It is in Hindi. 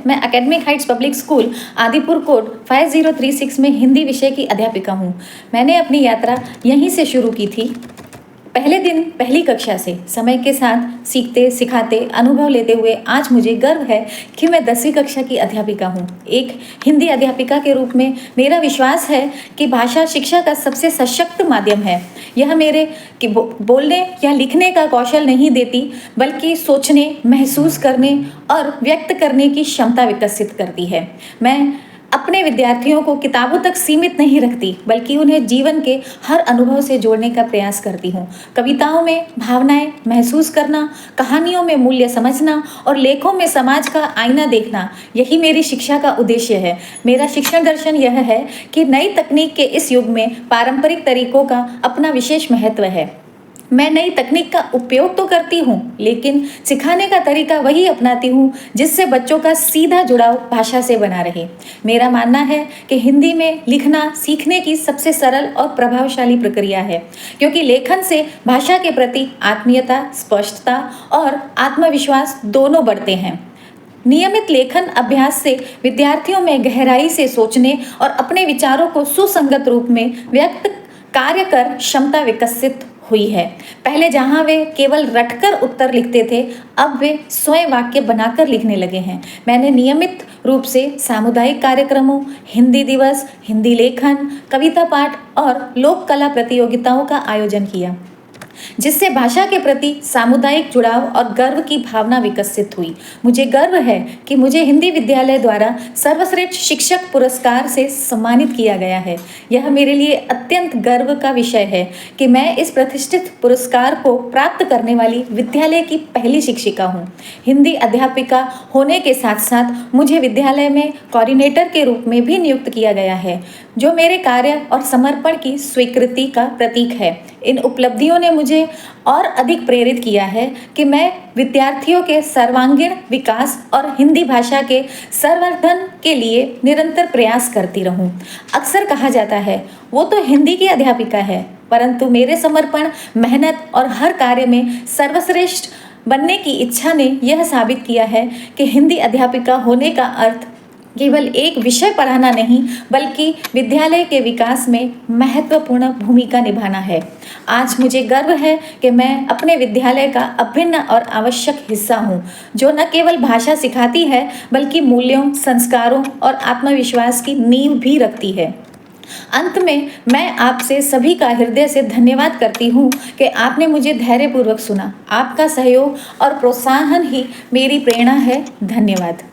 मैं academic Heights public school Adipur code 5036 में हिंदी विषय की अध्यापिका हूँ। मैंने अपनी यात्रा यहीं से शुरू की थी। पहले दिन पहली कक्षा से समय के साथ सीखते सिखाते अनुभव लेते हुए आज मुझे गर्व है कि मैं 10वीं कक्षा की अध्यापिका हूँ। एक हिंदी अध्यापिका के रूप में मेरा विश्वास है कि भाषा शिक्षा का सबसे सशक्त माध्यम है। यह मेरे कि बोलने या लिखने का कौशल नहीं देती, बल्कि सोचने, महसूस करने और व्यक्त करने की क्षमता विकसित करती है। मैं अपने विद्यार्थियों को किताबों तक सीमित नहीं रखती, बल्कि उन्हें जीवन के हर अनुभव से जोड़ने का प्रयास करती हूँ। कविताओं में भावनाएं महसूस करना, कहानियों में मूल्य समझना और लेखों में समाज का आईना देखना, यही मेरी शिक्षा का उद्देश्य है। मेरा शिक्षण दर्शन यह है कि नई तकनीक के इस युग में पारंपरिक तरीकों का अपना विशेष महत्व है। मैं नई तकनीक का उपयोग तो करती हूँ, लेकिन सिखाने का तरीका वही अपनाती हूँ जिससे बच्चों का सीधा जुड़ाव भाषा से बना रहे। मेरा मानना है कि हिंदी में लिखना सीखने की सबसे सरल और प्रभावशाली प्रक्रिया है, क्योंकि लेखन से भाषा के प्रति आत्मीयता, स्पष्टता और आत्मविश्वास दोनों बढ़ते हैं। नियमित लेखन अभ्यास से विद्यार्थियों में गहराई से सोचने और अपने विचारों को सुसंगत रूप में व्यक्त कार्य कर क्षमता विकसित हुई है। पहले जहां वे केवल रटकर उत्तर लिखते थे, अब वे स्वयं वाक्य बनाकर लिखने लगे हैं। मैंने नियमित रूप से सामुदायिक कार्यक्रमों, हिंदी दिवस, हिंदी लेखन, कविता पाठ और लोक कला प्रतियोगिताओं का आयोजन किया, जिससे भाषा के प्रति सामुदायिक जुड़ाव और गर्व की भावना विकसित हुई। मुझे गर्व है कि मुझे हिंदी विद्यालय द्वारा सर्वश्रेष्ठ शिक्षक पुरस्कार से सम्मानित किया गया है। यह मेरे लिए अत्यंत गर्व का विषय है कि मैं इस प्रतिष्ठित पुरस्कार को प्राप्त करने वाली विद्यालय की पहली शिक्षिका हूँ। हिंदी अध्यापिका होने के साथ साथ मुझे विद्यालय में कोऑर्डिनेटर के रूप में भी नियुक्त किया गया है, जो मेरे कार्य और समर्पण की स्वीकृति का प्रतीक है। इन उपलब्धियों ने मुझे और अधिक प्रेरित किया है कि मैं विद्यार्थियों के सर्वांगीण विकास और हिंदी भाषा के संवर्धन के लिए निरंतर प्रयास करती रहूं। अक्सर कहा जाता है, वो तो हिंदी की अध्यापिका है, परंतु मेरे समर्पण, मेहनत और हर कार्य में सर्वश्रेष्ठ बनने की इच्छा ने यह साबित किया है कि हिंदी अध्यापिका होने का अर्थ केवल एक विषय पढ़ाना नहीं, बल्कि विद्यालय के विकास में महत्वपूर्ण भूमिका निभाना है। आज मुझे गर्व है कि मैं अपने विद्यालय का अभिन्न और आवश्यक हिस्सा हूँ, जो न केवल भाषा सिखाती है, बल्कि मूल्यों, संस्कारों और आत्मविश्वास की नींव भी रखती है। अंत में मैं आपसे सभी का हृदय से धन्यवाद करती हूँ कि आपने मुझे धैर्यपूर्वक सुना। आपका सहयोग और प्रोत्साहन ही मेरी प्रेरणा है। धन्यवाद।